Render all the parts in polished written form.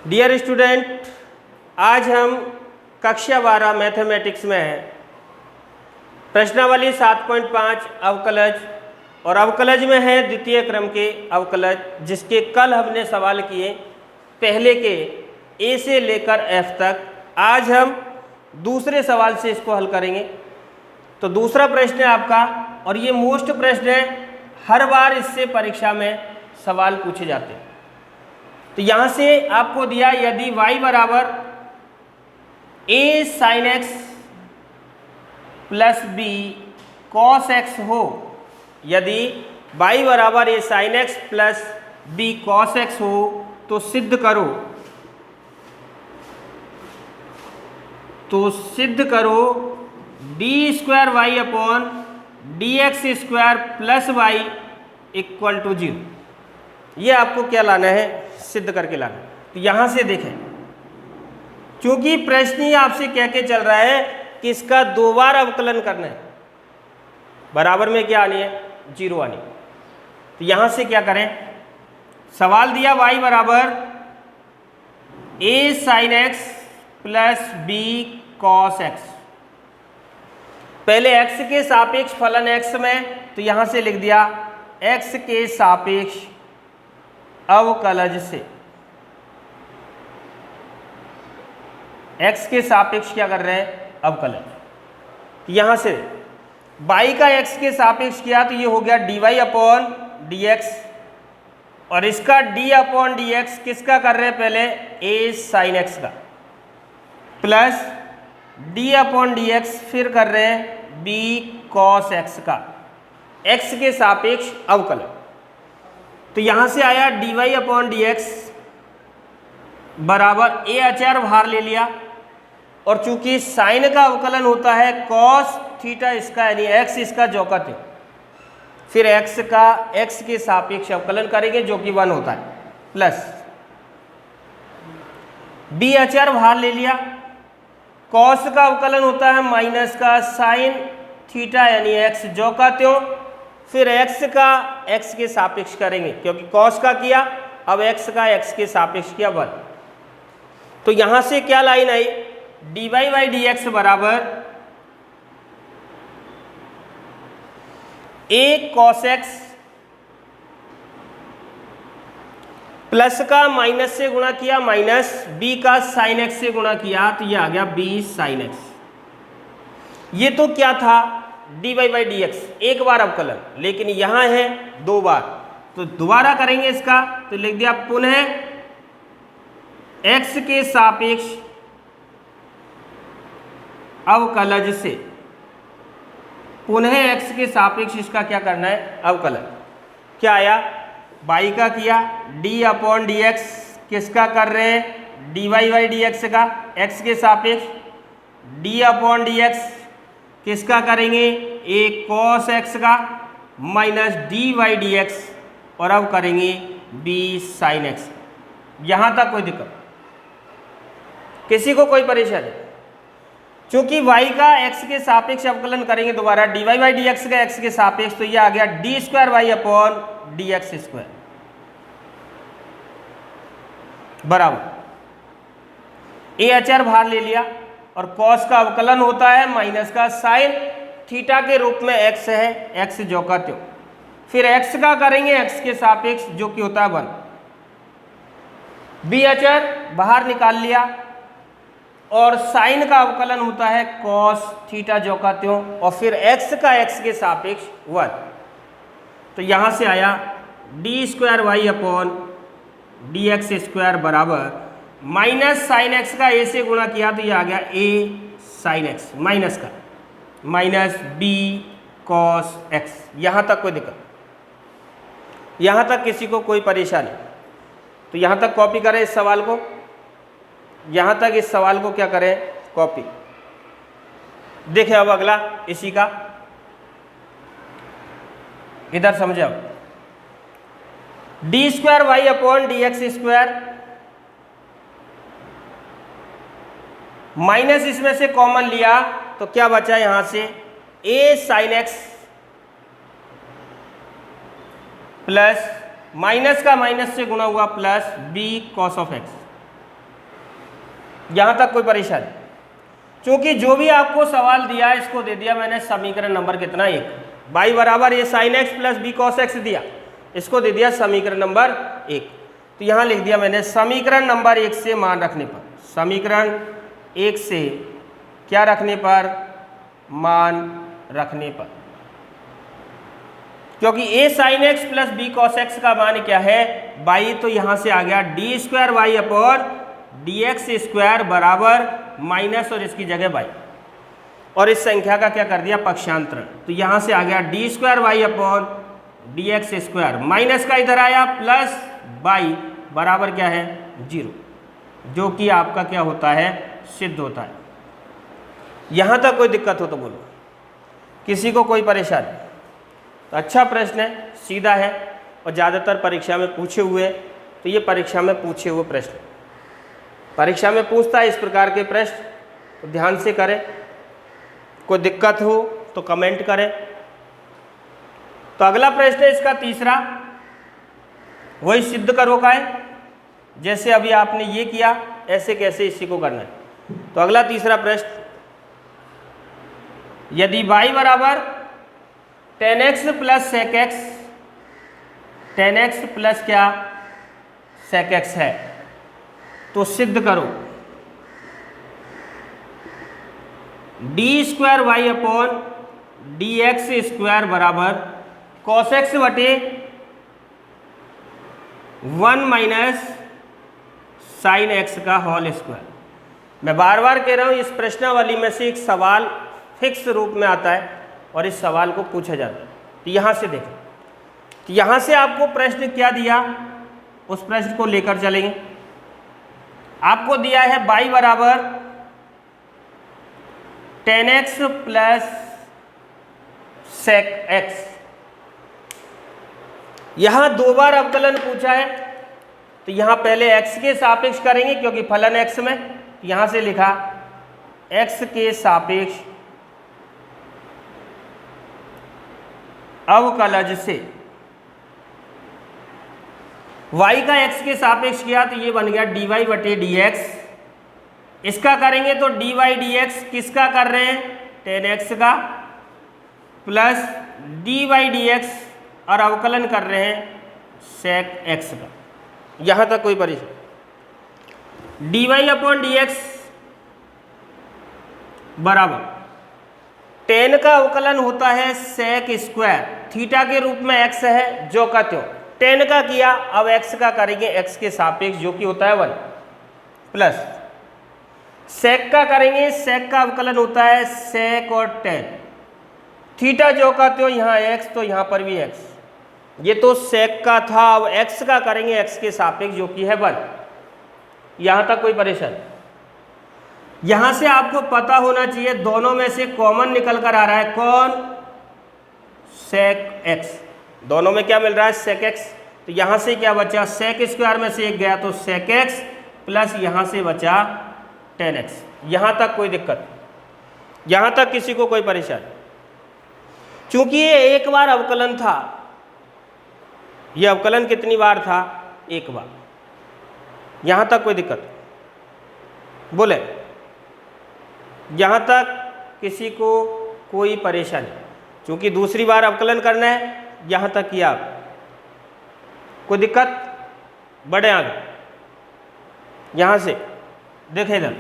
Dear student, आज हम कक्षा 12 मैथमेटिक्स में हैं। प्रश्नावली 7.5 अवकलज और अवकलज में है द्वितीय क्रम के अवकलज, जिसके कल हमने सवाल किए पहले के ए से लेकर एफ तक। आज हम दूसरे सवाल से इसको हल करेंगे। तो दूसरा प्रश्न है आपका, और ये मोस्ट प्रश्न है, हर बार इससे परीक्षा में सवाल पूछे जाते हैं। तो यहाँ से आपको दिया, यदि y बराबर a sin x plus b cos x हो, यदि y बराबर a sin x plus b cos x हो, तो सिद्ध करो। D square Y upon D x square plus y equal to 0। ये आपको क्या लाना है, सिद्ध करके लाना है। तो यहाँ से देखें, क्योंकि प्रश्न ही आपसे कह के चल रहा है कि इसका 2 बार अवकलन करना है, बराबर में क्या आनी है, 0 आनी है। तो यहाँ से क्या करें, सवाल दिया y बराबर a sin x plus b cos x। पहले x के सापेक्ष फलन x में, तो यहाँ से लिख दिया x के सापेक्ष अवकलज से। x के सापेक्ष क्या कर रहे हैं, अवकलज। यहाँ से y का x के सापेक्ष किया, तो ये हो गया dy अपॉन डी एक्स, और इसका d अपॉन डी एक्स किसका कर रहे हैं, पहले a sin x का, plus d upon D x फिर कर रहे हैं b cos x का, x के सापेक्ष अवकलन। तो यहाँ से आया dy अपॉन डी एक्स बराबर a अचर भार ले लिया, और चूंकि साइन का अवकलन होता है cos थीटा इसका, यानी x इसका जौकत है, फिर x का x के सापेक्ष अवकलन करेंगे जो कि 1 होता है, प्लस b अचर भार ले लिया, cos का अवकलन होता है माइनस का साइन थीटा यानी x जो का त्यों, फिर x का x के सापेक्ष करेंगे, क्योंकि cos का किया, अब x का x के सापेक्ष किया 1। तो यहाँ से क्या line I, dy by d x बराबर a cos x प्लस का माइनस से गुणा किया, माइनस b का साइन x से गुणा किया, तो ये आ गया b साइन x। ये तो क्या था, dy बाई डी एक्स, एक बार अवकलन, लेकिन यहाँ है 2 बार। तो दोबारा करेंगे इसका, तो लिख दिया पुनः x के सापेक्ष अवकलज से, पुनः x के सापेक्ष इसका क्या करना है, अवकलन। क्या आया, y का किया, d अपॉन डी एक्स किसका कर रहे हैं, dy बाई डी एक्स का, x के सापेक्ष, d अपॉन डी एक्स किसका करेंगे, a cos x का, minus d by d x, और अब करेंगे b sin x। यहाँ तक कोई दिक्कत, किसी को कोई परेशानी? चूंकि y का x के सापेक्ष अवकलन करेंगे दोबारा, dy बाई डी एक्स का x के सापेक्ष, तो ये आ गया d square Y upon D x square बराबर a अचर भार ले लिया, और cos का अवकलन होता है माइनस का साइन थीटा के रूप में x है, x जो का त्यों, फिर x का करेंगे x के सापेक्ष जो कि होता है 1। b अचर बाहर निकाल लिया, और साइन का अवकलन होता है cos थीटा जो का त्यों, और फिर x का x के सापेक्ष 1। तो यहाँ से आया d square Y upon D x square बराबर माइनस साइन एक्स का a से गुणा किया, तो ये आ गया a साइन एक्स, माइनस का माइनस b cos x। यहाँ तक कोई दिक्कत, यहाँ तक किसी को कोई परेशानी? तो यहाँ तक कॉपी करें इस सवाल को, यहाँ तक इस सवाल को क्या करें, कॉपी। देखें अब अगला इसी का, इधर समझो, d square Y upon D x square, minus इसमें से कॉमन लिया, तो क्या बचा यहां से, a sine x plus minus का माइनस से गुणा हुआ plus b cos of x. यहाँ तक कोई परेशानी? क्योंकि जो भी आपको सवाल दिया है इसको दे दिया मैंने समीकरण नंबर कितना 1, y बराबर ये sin x plus b cos x दिया, इसको दे दिया समीकरण नंबर 1। तो यहाँ लिख दिया मैंने समीकरण नंबर 1 से मान रखने पर, समीकरण 1 से क्या रखने पर, मान रखने पर, क्योंकि a sin x plus b cos x का मान क्या है y, तो यहाँ से आ गया d square Y upon D x square बराबर माइनस और इसकी जगह y, और इस संख्या का क्या कर दिया पक्षांतरण, तो यहाँ से आ गया d square Y upon D x square, minus का इधर आया प्लस y बराबर क्या है 0, जो कि आपका क्या होता है सिद्ध होता है। यहाँ तक कोई दिक्कत हो तो बोलो, किसी को कोई परेशानी? तो अच्छा प्रश्न है, सीधा है और ज़्यादातर परीक्षा में पूछे हुए, तो ये परीक्षा में पूछे हुए प्रश्न, परीक्षा में पूछता है इस प्रकार के प्रश्न, तो ध्यान से करें। कोई दिक्कत हो तो कमेंट करें। तो अगला प्रश्न है इसका तीसरा, वही सिद्ध करो का है, जैसे अभी आपने ये किया ऐसे कैसे इसी को करना है। तो अगला तीसरा प्रश्न, यदि y बराबर tan x plus sec x, tan x plus क्या sec x है, तो सिद्ध करो d square Y upon D x square बराबर कॉस एक्स बटे 1 माइनस साइन एक्स का होल स्क्वायर। मैं बार बार कह रहा हूँ इस प्रश्नावली में से एक सवाल फिक्स रूप में आता है और इस सवाल को पूछा जाता है। तो यहाँ से देखें, तो यहाँ से आपको प्रश्न क्या दिया, उस प्रश्न को लेकर चलेंगे। आपको दिया है y बराबर tan x plus sec x, यहाँ 2 बार अवकलन पूछा है, तो यहाँ पहले x के सापेक्ष करेंगे क्योंकि फलन x में, यहाँ से लिखा x के सापेक्ष अवकलज से y का x के सापेक्ष किया तो ये बन गया dy बटे dx। इसका करेंगे तो dy dx किसका कर रहे हैं tan x का, प्लस dy dx और अवकलन कर रहे हैं sec x का। यहाँ तक कोई परेशानी? dy अपॉन dx बराबर tan का अवकलन होता है sec स्क्वायर, थीटा के रूप में x है जो का त्यों, tan का किया, अब x का करेंगे x के सापेक्ष जो कि होता है 1, प्लस sec का करेंगे, sec का अवकलन होता है sec और tan, थीटा जो का त्यों यहाँ x तो यहाँ पर भी x, ये तो sec का था, अब x का करेंगे x के सापेक्ष जो कि है 1। यहाँ तक कोई परेशानी? यहाँ से आपको पता होना चाहिए दोनों में से कॉमन निकल कर आ रहा है कौन, sec x, दोनों में क्या मिल रहा है sec x। तो यहाँ से क्या बचा, sec स्क्वायर में से एक गया तो sec x प्लस यहाँ से बचा tan x। यहाँ तक कोई दिक्कत? यहाँ तक किसी को कोई परेशानी? चूंकि ये एक बार अवकलन था, ये अवकलन कितनी बार था, एक बार। यहाँ तक कोई दिक्कत बोले? यहाँ तक किसी को कोई परेशानी? चूंकि दूसरी बार अवकलन करना है, यहाँ तक किया आप, कोई दिक्कत? बढ़े आगे, यहाँ से देखें इधर,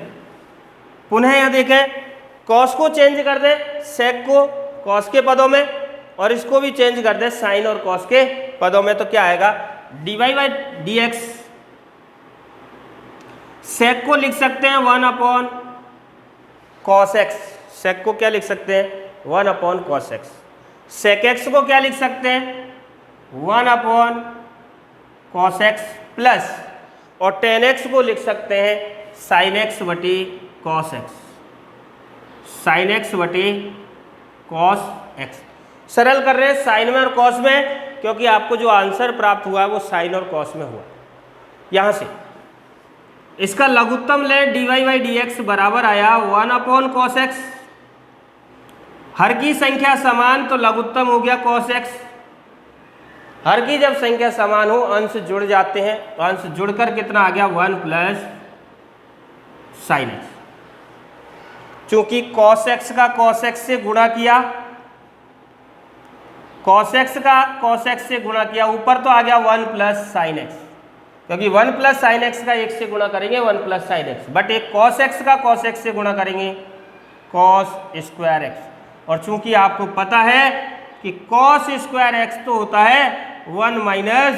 पुनः यहाँ देखें, कॉस को चेंज कर दे सेक को कॉस के पदों में, और इसको भी चेंज कर दे साइन और कॉस के पदों में, तो क्या आएगा dy बाई डी एक्स। सेक को लिख सकते हैं 1 अपॉन कॉस एक्स, सेक को क्या लिख सकते हैं 1 upon cos x. Sec x को क्या लिख सकते हैं 1 अपॉन कॉस एक्स प्लस, और टेन एक्स को लिख सकते हैं साइन एक्स बटी कॉस एक्स, साइन एक्स बटी कॉस एक्स। सरल कर रहे हैं साइन में और कॉस में, क्योंकि आपको जो आंसर प्राप्त हुआ है वो साइन और कॉस में हुआ। यहाँ से इसका लघुत्तम ले dy बाई डी एक्स बराबर आया 1 अपॉन कॉस एक्स, हर की संख्या समान तो लघुत्तम हो गया कॉस एक्स। हर की जब संख्या समान हो अंश जुड़ जाते हैं, तो अंश जुड़कर कितना आ गया 1 प्लस साइन एक्स। चूंकि कॉस एक्स का कॉस एक्स से गुणा किया, कॉस एक्स का कॉस एक्स से गुणा किया, ऊपर तो आ गया 1 प्लस साइन एक्स, क्योंकि 1 प्लस साइन एक्स का 1 से गुणा करेंगे 1 प्लस साइन एक्स, बट एक कॉस एक्स का कॉस एक्स से गुणा करेंगे कॉस स्क्वायर एक्स। और चूंकि आपको पता है कि कॉस स्क्वायर एक्स तो होता है 1 माइनस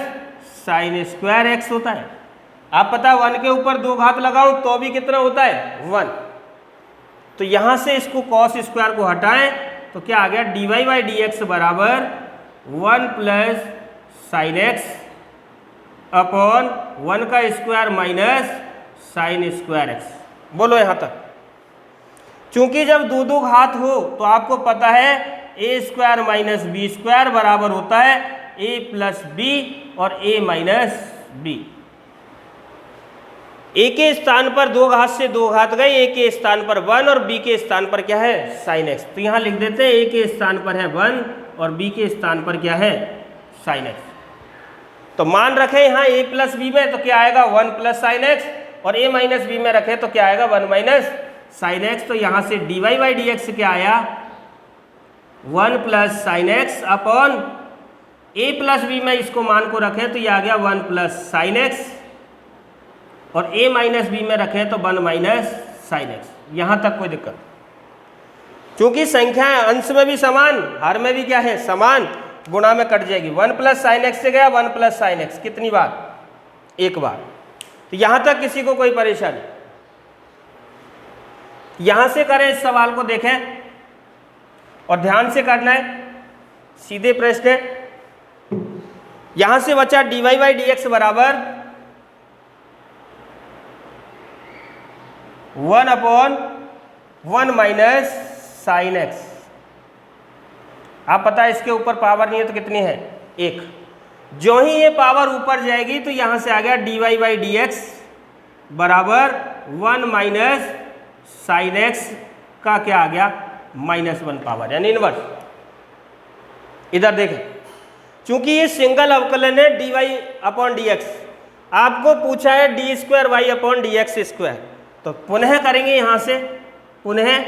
साइन स्क्वायर एक्स होता है। आप पता है 1 के ऊपर 2 घात लगाऊं तो भी कितना होता है 1। तो यहां से इसको कॉस स्क्वायर को हटाएं तो क्या आ गया, d y by d x बराबर 1 प्लस साइन एक्स अपॉन 1 का square minus sine square x. बोलो यहां तक। चूंकि जब 2 घात हो तो आपको पता है ए स्क्वायर माइनस बी स्क्वायर बराबर होता है ए प्लस बी और ए माइनस बी। ए के स्थान पर 2 घात से 2 घात गए, ए के स्थान पर 1 और बी के स्थान पर क्या है साइन एक्स। तो यहां लिख देते हैं ए के स्थान पर है 1 और बी के स्थान पर क्या है साइन एक्स। तो मान रखें यहाँ ए प्लस बी में तो क्या आएगा 1 प्लस साइन एक्स, और ए माइनस बी में रखें तो क्या आएगा 1 माइनस साइन एक्स। तो यहाँ से d y by d x क्या आया 1 plus sine x upon a plus b में इसको मान को रखें तो ये आ गया 1 प्लस साइन एक्स, और a माइनस बी में रखें तो 1 माइनस साइन एक्स। यहां तक कोई दिक्कत? चूंकि संख्याएं अंश में भी समान, हर में भी क्या है समान, गुणा में कट जाएगी। 1 प्लस साइन एक्स से गया 1 प्लस साइन एक्स, कितनी बार? एक बार। तो यहां तक किसी को कोई परेशानी? यहां से करें, इस सवाल को देखें और ध्यान से करना है, सीधे प्रश्न है। यहां से बचा d y by d x बराबर 1 अपॉन 1 माइनस साइन एक्स। आप पता है इसके ऊपर पावर नहीं है तो कितनी है 1। जो ही ये पावर ऊपर जाएगी तो यहां से आ गया d y by d x बराबर 1 माइनस साइन एक्स का क्या आ गया -1 पावर, यानी इनवर्स। इधर देखें, चूंकि ये सिंगल अवकलन है d y upon D x, आपको पूछा है d square Y upon D x square, तो पुनः करेंगे यहां से, पुनः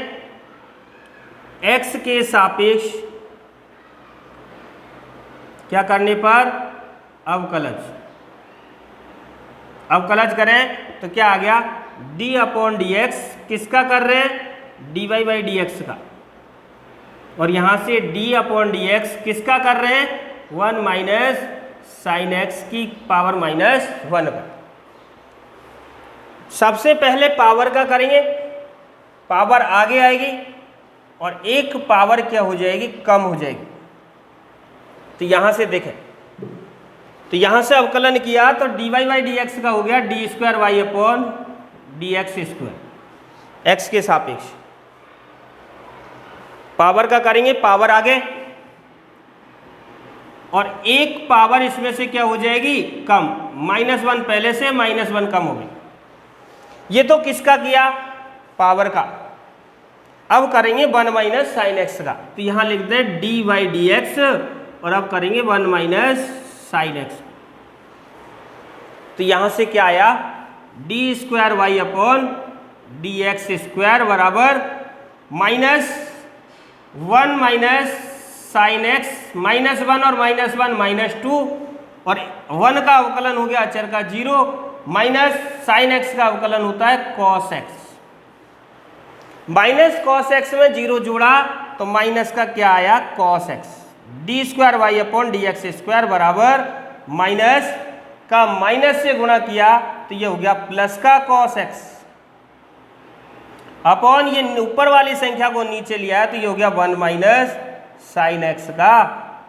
x के सापेक्ष क्या करने पर अवकलज, अवकलज करें तो क्या आ गया d अपॉन डी एक्स, किसका कर रहे हैं d y by d x का, और यहां से d अपॉन डी एक्स किसका कर रहे हैं 1 माइनस साइन एक्स की पावर -1 का। सबसे पहले पावर का करेंगे, पावर आगे आएगी और एक पावर क्या हो जाएगी कम हो जाएगी। तो यहां से देखें, तो यहां से अवकलन किया तो d y by d x का हो गया d square Y upon D x square, x के सापेक्ष। पावर का करेंगे, पावर आगे, और एक पावर इसमें से क्या हो जाएगी कम, -1 पहले से -1 कम हो गई। ये तो किसका किया पावर का। अब करेंगे 1 माइनस साइन एक्स का, तो यहां लिख दें डी वाई डी एक्स, और अब करेंगे 1 माइनस साइन एक्स। तो यहां से क्या आया d square Y upon D x square बराबर -1 माइनस साइन एक्स, -1 और -1 -2, और 1 का अवकलन हो गया अचर का 0, माइनस साइन एक्स का अवकलन होता है cos x. Minus cos x में 0 जोड़ा तो माइनस का क्या आया cos x. D square Y upon D x square बराबर माइनस का माइनस से गुणा किया तो ये हो गया प्लस का कॉस एक्स, अपॉन ये ऊपर वाली संख्या को नीचे लिया है तो ये हो गया 1 माइनस साइन एक्स का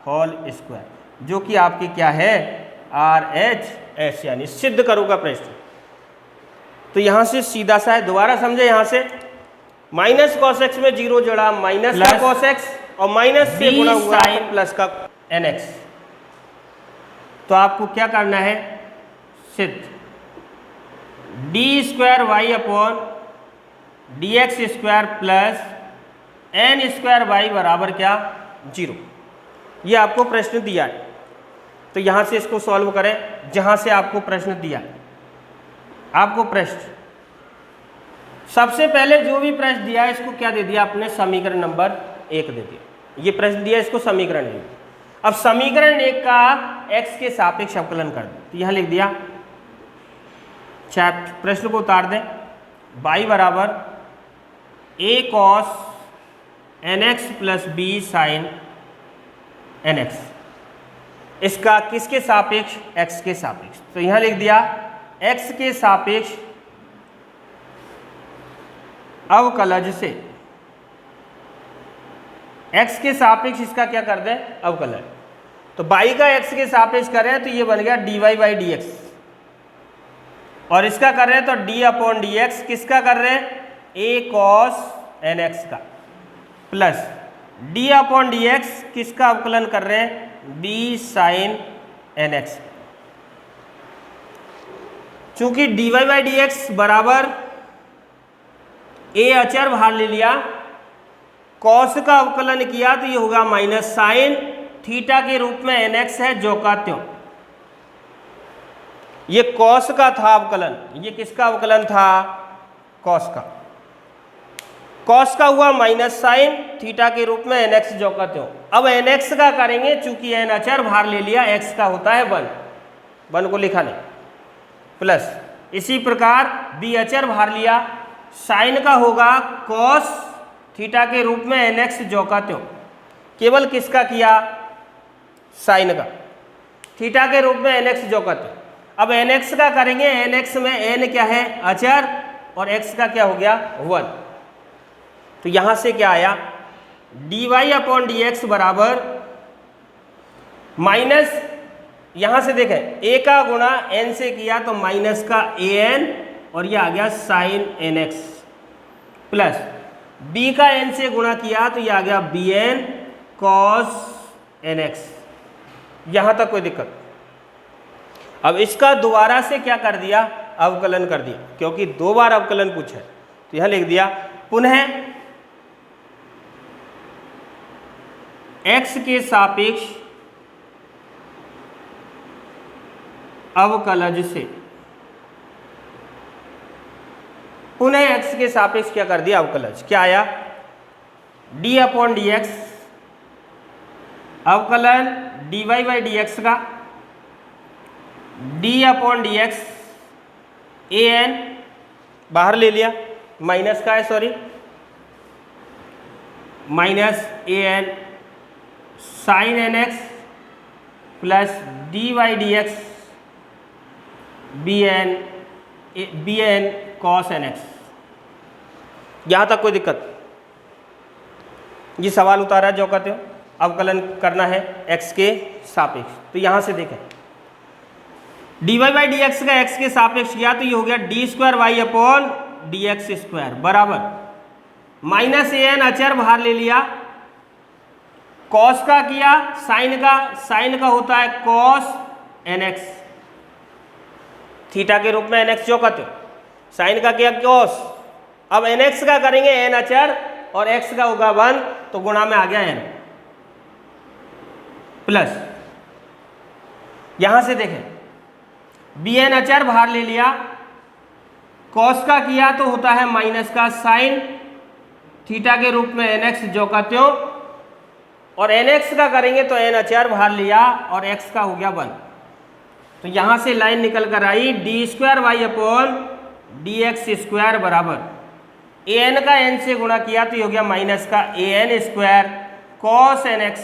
होल स्क्वायर, जो कि आपकी क्या है RHS, यानी सिद्ध करूंगा प्रश्न। तो यहां से सीधा सा है, दोबारा समझे, यहां से माइनस कॉस एक्स में 0 जोड़ा माइनस का कॉस एक्स, और माइनस से गुणा हुआ प्लस का NX। तो आपको क्या करना है सिद्ध, d square Y upon D x square plus n square y बराबर क्या 0। ये आपको प्रश्न दिया है, तो यहां से इसको सॉल्व करें जहां से आपको प्रश्न दिया। आपको प्रश्न सबसे पहले जो भी प्रश्न दिया है इसको क्या दे दिया आपने, समीकरण नंबर 1 दे दिया। ये प्रश्न दिया इसको समीकरण 1। अब समीकरण 1 का x के सापेक्ष अवकलन कर दो, तो यहां लिख दिया, प्रश्न को उतार दें, y बराबर a cos nx plus b sin nx, इसका किसके सापेक्ष, x के सापेक्ष। तो यहां लिख दिया x के सापेक्ष अवकलज से, x के सापेक्ष इसका क्या कर दें, अवकलन। तो y का x के सापेक्ष कर रहे हैं तो ये बन गया dy बाई डी एक्स, और इसका कर रहे हैं तो d अपॉन डी एक्स, किसका कर रहे हैं, a cos nx का, plus d upon D x किसका अवकलन कर रहे हैं, b sin nx। चूंकि dy बाई डी एक्स बराबर a अचर बाहर ले लिया, cos का अवकलन किया तो ये होगा माइनस साइन थीटा के रूप में nx है जो का त्यों। ये cos का था अवकलन, ये किसका अवकलन था, cos का। cos का हुआ माइनस साइन थीटा के रूप में nx जो का त्यों। अब nx का करेंगे, चूंकि n अचर बाहर ले लिया, x का होता है 1 को लिखा नहीं, प्लस इसी प्रकार b अचर बाहर लिया, साइन का होगा cos थीटा के रूप में nx जो का त्यों। केवल किसका किया, साइन का, थीटा के रूप में nx जो का त्यों। अब nx का करेंगे, nx में n क्या है, अचर, और x का क्या हो गया, 1। तो यहां से क्या आया, dy अपॉन डी एक्स बराबर माइनस, यहां से देखें a का गुणा n से किया तो माइनस का an, और ये आ गया साइन nx, प्लस b का n से गुणा किया तो ये आ गया bn cos nx। यहां तक कोई दिक्कत। अब इसका दोबारा से क्या कर दिया, अवकलन कर दिया, क्योंकि 2 बार अवकलन पूछा है, तो यहां लिख दिया पुनः x के सापेक्ष अवकलज से, पुनः x के सापेक्ष क्या कर दिया, अवकलज। क्या आया, d अपॉन डी एक्स अवकलन dy बाई डी एक्स का, d upon D x an बाहर ले लिया, माइनस का है, sorry, minus an sine nx plus dy by d x bn cos nx। यहां तक कोई दिक्कत, ये सवाल उतारा जो कहते हो, अवकलन करना है x के सापेक्ष। तो यहां से देखें, dy बाई डी एक्स का x के सापेक्ष किया तो ये हो गया d square Y upon D x square बराबर माइनस an अचर बाहर ले लिया, cos का किया, साइन का होता है cos nx, थीटा के रूप में nx जो कहते हो, साइन का किया cos। अब nx का करेंगे n अचर, और x का होगा 1, तो गुणा में आ गया n, प्लस यहां से देखें bn अचर बाहर ले लिया, cos का किया तो होता है माइनस का साइन थीटा के रूप में nx जो का त्यों, और nx का करेंगे तो n अचर बाहर लिया, और x का हो गया 1। तो यहां से लाइन निकल कर आई, D square Y upon D x square बराबर an का n से गुणा किया तो ये हो गया माइनस का an square cos nx,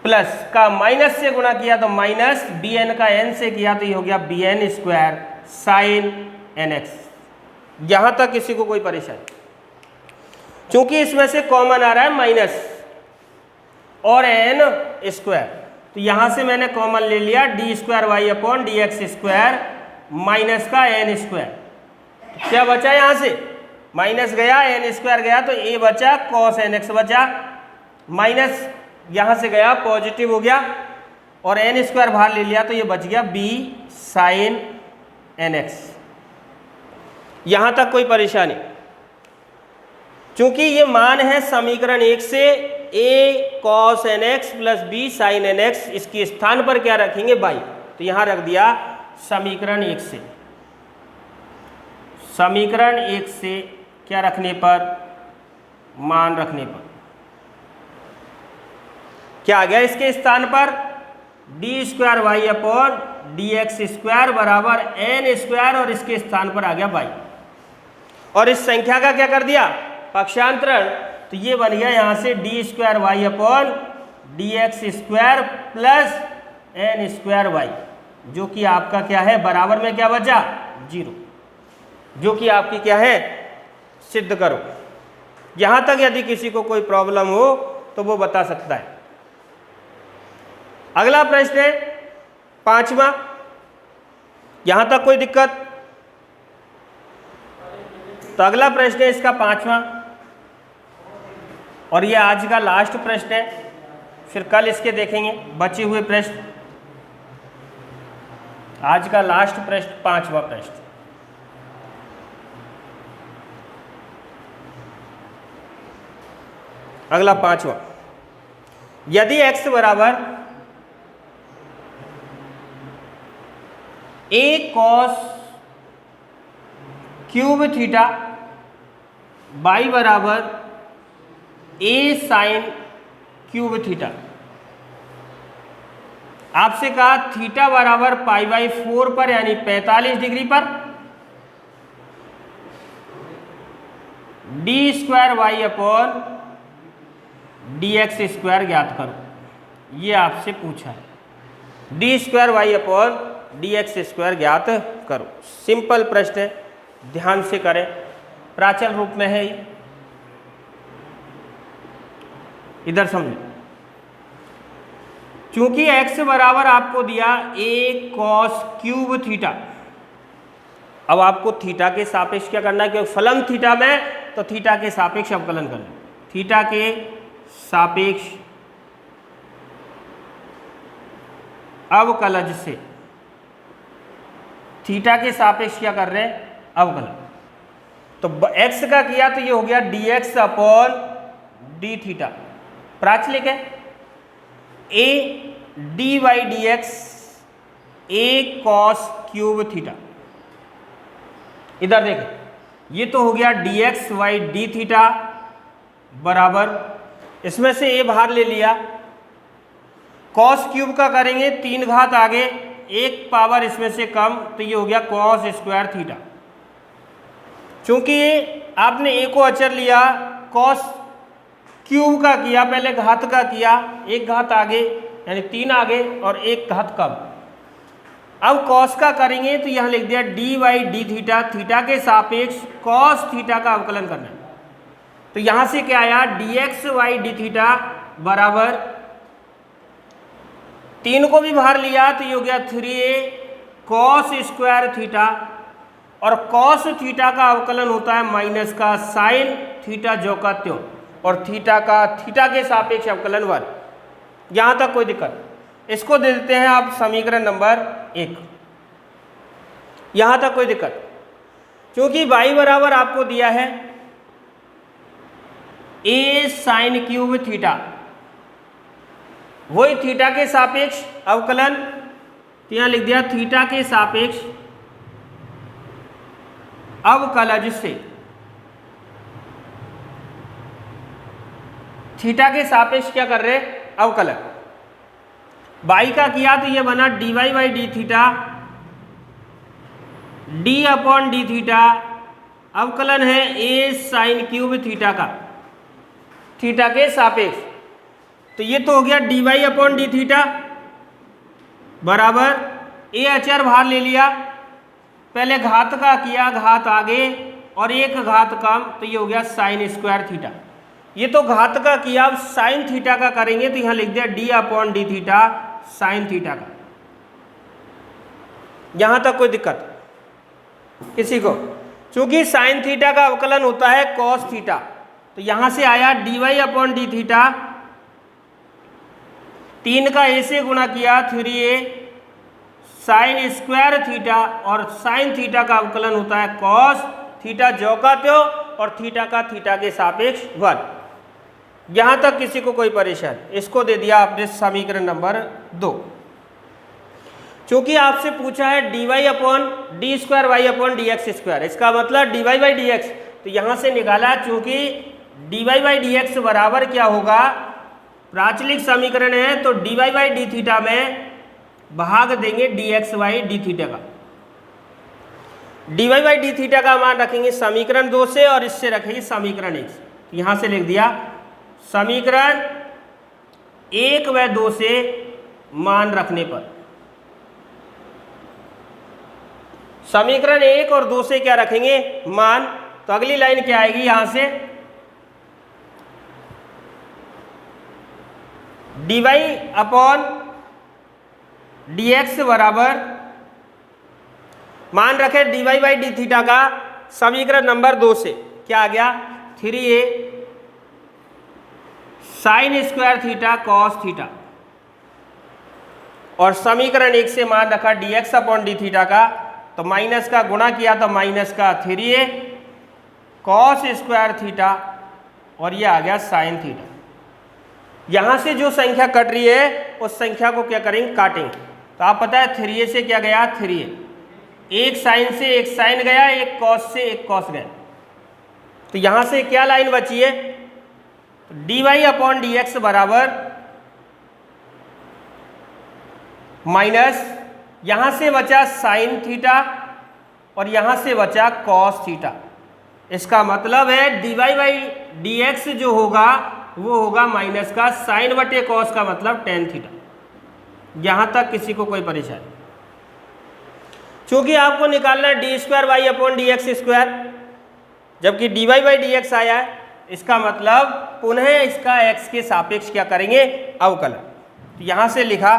plus का माइनस से गुणा किया तो माइनस bn का n से किया तो ये हो गया bn स्क्वायर साइन nx। यहां तक किसी को कोई परेशानी, चूंकि इसमें से कॉमन आ रहा है माइनस और n स्क्वायर, तो यहां से मैंने कॉमन ले लिया d square Y upon D x square minus का n स्क्वायर। क्या बचा, यहां से माइनस गया, n स्क्वायर गया, तो a बचा, cos nx बचा, माइनस यहां से गया, पॉजिटिव हो गया, और n स्क्वायर बाहर ले लिया तो ये बच गया b साइन nx। यहां तक कोई परेशानी, चूंकि ये मान है समीकरण 1 से a cos nx plus b sin nx, इसके स्थान पर क्या रखेंगे y, तो यहां रख दिया समीकरण 1 से। समीकरण 1 से क्या रखने पर, मान रखने पर क्या आ गया इसके स्थान पर, d² अपॉन dx² बराबर n² और इसके स्थान पर आ गया y। और इस संख्या का क्या कर दिया, पक्षांतरण, तो ये बन गया यहाँ से d² upon dx² plus n² जो कि आपका क्या है, बराबर में क्या बचा, 0, जो कि आपकी क्या है, सिद्ध करो। यहाँ तक यदि किसी को कोई प्रॉब्लम हो तो वो बता सकता है। अगला प्रश्न है 5वां, यहाँ तक कोई दिक्कत, तो अगला प्रश्न है इसका 5वां और ये आज का लास्ट प्रश्न है, फिर कल इसके देखेंगे बचे हुए प्रश्न। आज का लास्ट प्रश्न 5वां प्रश्न, अगला 5वां, यदि x बराबर a cos cube theta, y बराबर a sin क्यूब थीटा, आपसे कहा थीटा बराबर π/4 पर यानी 45 डिग्री पर d² अपॉन dx² ज्ञात करो, ये आपसे पूछा है। d² अपॉन dx² ज्ञात करो, सिंपल प्रश्न है, ध्यान से करें, प्राचल रूप में है। इधर समझो, चूंकि x बराबर आपको दिया a cos क्यूब थीटा, अब आपको थीटा के सापेक्ष क्या करना है, क्योंकि फलन थीटा में तो थीटा के सापेक्ष अवकलन करना, थीटा के सापेक्ष अवकलज से, थीटा के सापेक्ष क्या कर रहे हैं, अवकलन। तो x का किया तो ये हो गया dx अपॉन डी थीटा, प्राचलिक है, a dy/dx a cos cube theta. इधर देखें, ये तो हो गया dx/d थीटा बराबर, इसमें से a बाहर ले लिया, cos क्यूब का करेंगे 3 घात आगे, 1 पावर इसमें से कम, तो ये हो गया cos² थीटा। चूंकि आपने a को अचर लिया, cos क्यूब का किया, पहले घात का किया, 1 घात आगे यानी 3 आगे और 1 घात कम। अब cos का करेंगे तो यहाँ लिख दिया dy/d थीटा, थीटा के सापेक्ष cos थीटा का अवकलन करना है। तो यहाँ से क्या आया, dx/d थीटा बराबर, 3 को भी बाहर लिया तो ये हो गया 3a cos² थीटा, और cos थीटा का अवकलन होता है माइनस का साइन थीटा जो का त्यों, और थीटा का थीटा के सापेक्ष अवकलन 1। यहाँ तक कोई दिक्कत, इसको दे देते हैं आप समीकरण नंबर 1। यहाँ तक कोई दिक्कत, क्योंकि y बराबर आपको दिया है a sin क्यूब थीटा, वही थीटा के सापेक्ष अवकलन, तो यहाँ लिख दिया थीटा के सापेक्ष अवकलज से, थीटा के सापेक्ष क्या कर रहे, अवकलन। y का किया तो ये बना dy/d theta, d upon D theta, अवकलन है a sin क्यूब थीटा का, थीटा के सापेक्ष, तो ये तो हो गया dy अपॉन डी थीटा बराबर, a अचर बाहर ले लिया, पहले घात का किया, घात आगे और 1 घात कम, तो ये हो गया sin² थीटा। ये तो घात का किया, अब साइन थीटा का करेंगे तो यहाँ लिख दिया d upon D theta sine theta का। यहाँ तक कोई दिक्कत किसी को, क्योंकि साइन थीटा का अवकलन होता है कॉस थीटा, तो यहाँ से आया dy अपॉन डी थीटा, 3 का a से गुणा किया 3a sin² थीटा, और साइन थीटा का अवकलन होता है कॉस थीटा जो का त्यों, और थीटा का थीटा के सापेक्ष 1। यहाँ तक किसी को कोई परेशानी, इसको दे दिया आपने समीकरण नंबर 2। चूंकि आपसे पूछा है dy upon d square Y upon D x square, इसका मतलब dy बाई डी एक्स, तो यहाँ से निकाला चूंकि dy बाई डी एक्स बराबर क्या होगा, प्राचलिक समीकरण है तो dy बाई डी थीटा में भाग देंगे dx बाई डी थीटा का। dy बाई डी थीटा का मान रखेंगे समीकरण 2 से और इससे रखेंगे समीकरण 1 से। यहाँ से लिख दिया समीकरण 1 व 2 से मान रखने पर, समीकरण 1 और 2 से क्या रखेंगे मान, तो अगली लाइन क्या आएगी यहाँ से, dy अपॉन dx बराबर, मान रखे dy बाई डी थीटा का समीकरण नंबर 2 से क्या आ गया 3a sine square theta cos theta, और समीकरण 1 से मान रखा dx अपॉन डी थीटा का, तो माइनस का गुणा किया तो माइनस का 3a कॉस स्क्वायर थीटा, और ये आ गया साइन थीटा। यहाँ से जो संख्या कट रही है उस संख्या को क्या करेंगे काटेंगे, तो आप पता है 3a से क्या गया 3a, एक साइन से एक साइन गया, एक कॉस से एक कॉस गया, तो यहाँ से क्या लाइन बची है, dy अपॉन डी एक्स बराबर माइनस, यहाँ से बचा साइन थीटा और यहाँ से बचा कॉस थीटा। इसका मतलब है dy बाई डी एक्स जो होगा वो होगा माइनस का साइन बटे कॉस का मतलब टेन थीटा। यहाँ तक किसी को कोई परेशानी, चूंकि आपको निकालना है d square Y upon D x square, जबकि dy बाई डी एक्स आया है, इसका मतलब पुनः इसका x के सापेक्ष क्या करेंगे अवकलन। तो यहाँ से लिखा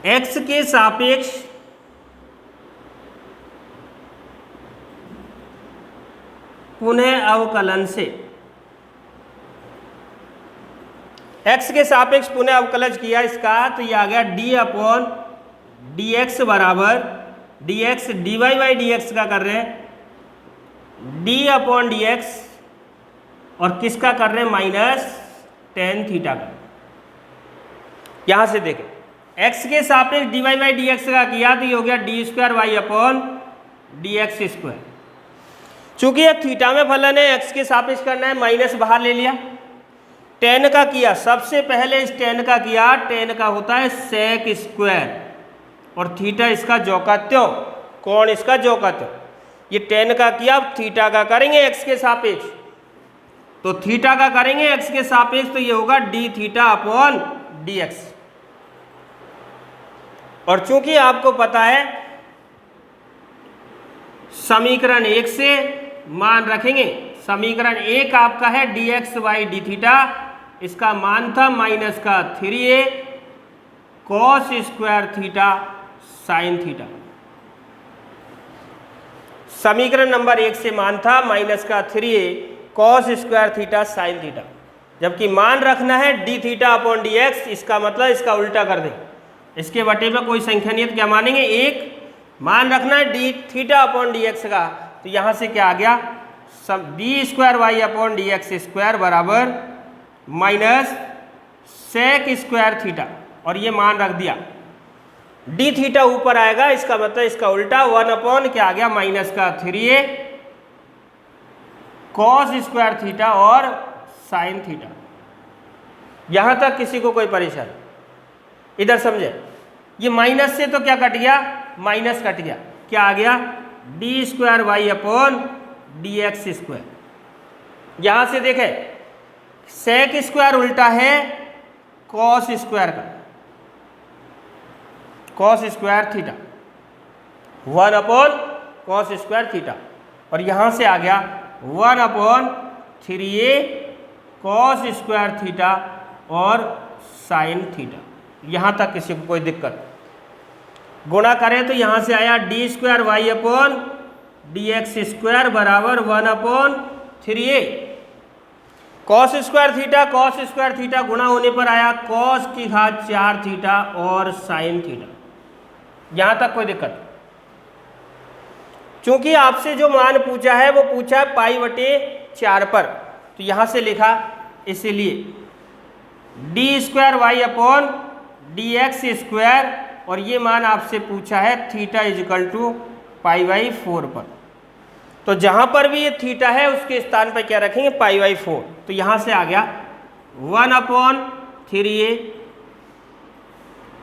x के सापेक्ष पुनः अवकलन से, x के सापेक्ष पुनः अवकलन किया इसका, तो ये आ गया d अपॉन डी एक्स बराबर d x d y by d x का कर रहे हैं d अपॉन डी एक्स, और किसका कर रहे हैं माइनस टेन थीटा का। यहाँ से देखें x के सापेक्ष dy बाई डी एक्स का किया तो ये हो गया d square Y upon D x square. चूंकि ये थीटा में फलन है x के सापेक्ष करना है, माइनस बाहर ले लिया, टेन का किया, सबसे पहले इस टेन का किया, टेन का होता है सेक स्क्वायर और थीटा इसका ज्यों का त्यों, कोण इसका ज्यों का त्यों। ये टेन का किया, अब थीटा का करेंगे x के सापेक्ष, तो थीटा का करेंगे x के सापेक्ष, तो ये होगा D theta upon D x. और चूंकि आपको पता है समीकरण 1 से मान रखेंगे, समीकरण 1 आपका है D x by D theta, इसका मान था माइनस का 3a cos square theta sine theta. समीकरण नंबर 1 से मान था माइनस का 3a cos square theta sine theta, जबकि मान रखना है d theta upon D x, इसका मतलब इसका उल्टा कर दें, इसके बटे में कोई संख्या नहीं है तो क्या मानेंगे 1, मान रखना है d theta upon D x का, तो यहाँ से क्या आ गया सब d square Y upon D x square बराबर माइनस सेक स्क्वायर थीटा, और ये मान रख दिया डी थीटा ऊपर आएगा, इसका मतलब इसका उल्टा 1 अपॉन क्या आ गया माइनस का 3a कॉस स्क्वायर थीटा और साइन थीटा। यहाँ तक किसी को कोई परेशानी, इधर समझे, ये माइनस से तो क्या कट गया माइनस कट गया, क्या आ गया d square Y upon D x square. यहाँ से देखें सेक स्क्वायर उल्टा है कॉस स्क्वायर का, cos square theta 1 upon cos square theta, और यहाँ से आ गया 1 upon 3a cos square theta और साइन थीटा। यहाँ तक किसी को कोई दिक्कत, गुणा करें तो यहाँ से आया d square Y upon D x square बराबर 1 upon 3a cos square theta गुणा होने पर आया कॉस की घात 4 थीटा और साइन थीटा। यहाँ तक कोई दिक्कत, चूंकि आपसे जो मान पूछा है वो पूछा है पाई बटे 4 पर, तो यहाँ से लिखा इसलिए d square Y upon D x square, और ये मान आपसे पूछा है theta is equal to pi by 4 पर। तो जहां पर भी ये थीटा है उसके स्थान पर क्या रखेंगे, पाई बाई 4। तो यहां से आ गया 1/3a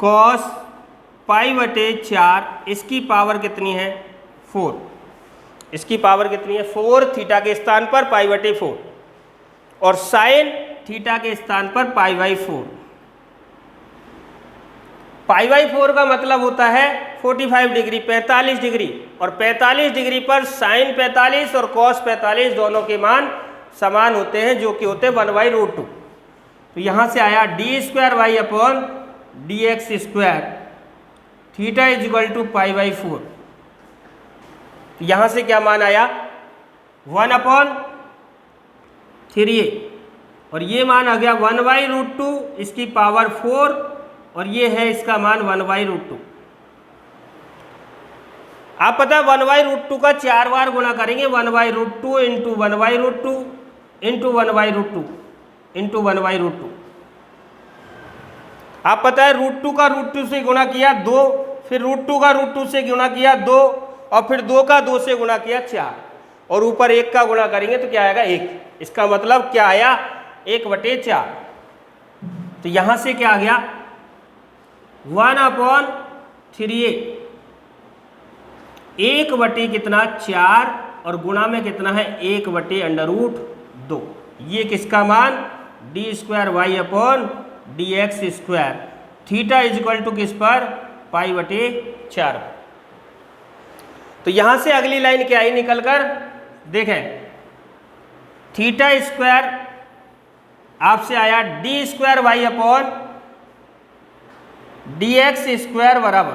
कॉस पाई बटे 4, इसकी पावर कितनी है 4, इसकी पावर कितनी है 4, थीटा के स्थान पर पाई बटे 4, और साइन थीटा के स्थान पर पाई बाई 4। पाई बाई 4 का मतलब होता है 45 डिग्री, 45 डिग्री, और 45 डिग्री पर साइन 45 और कॉस 45 दोनों के मान समान होते हैं, जो कि होते हैं 1/√2। तो यहाँ से आया d square Y upon D x square theta is equal to pi by 4। यहाँ से क्या मान आया 1/3a, और ये मान आ गया 1/√2, इसकी पावर 4, और ये है इसका मान 1/√2। आप पता है 1/√2 का 4 बार गुणा करेंगे, 1/√2 इंटू 1/√2 इंटू 1/√2 इंटू 1/√2। आप पता है √2 का √2 से गुणा किया 2, फिर √2 का √2 से गुणा किया 2, और फिर 2 का 2 से गुणा किया 4, और ऊपर 1 का गुणा करेंगे तो क्या आएगा 1। इसका मतलब क्या आया 1/4। तो यहां से क्या आ गया 1/3a, 1 कितना 4, और गुणा में कितना है 1/√2। ये किसका मान d square Y upon D x square theta is equal to किस पर पाई बटे 4। तो यहां से अगली लाइन क्या आई निकल कर, देखें थीटा स्क्वायर आपसे आया d square Y upon D x square बराबर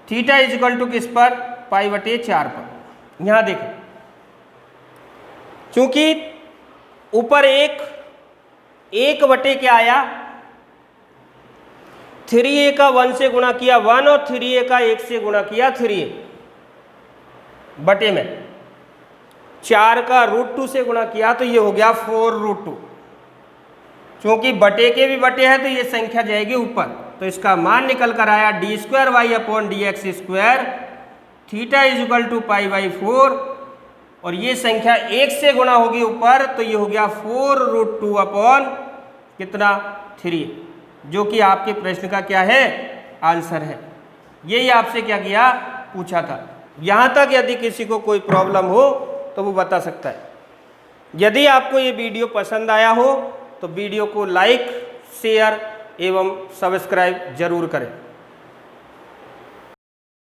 थीटा इज इक्वल टू किस पर पाई बटे 4 पर। यहां देखें क्योंकि ऊपर एक बटे क्या आया 3a का 1 से गुणा किया 1, और 3a का 1 से गुणा किया 3a, बटे में 4 का √2 से गुणा किया तो ये हो गया 4√2। क्योंकि बटे के भी बटे है तो ये संख्या जाएगी ऊपर, तो इसका मान निकल कर आया d square Y upon D x square theta is equal to pi by 4, और ये संख्या 1 से गुणा होगी ऊपर तो ये हो गया 4√2 अपॉन कितना 3, जो कि आपके प्रश्न का क्या है आंसर है। यही आपसे क्या किया पूछा था। यहाँ तक यदि किसी को कोई प्रॉब्लम हो तो वो बता सकता है। यदि आपको ये वीडियो पसंद आया हो तो वीडियो को लाइक, शेयर एवं सब्सक्राइब जरूर करें।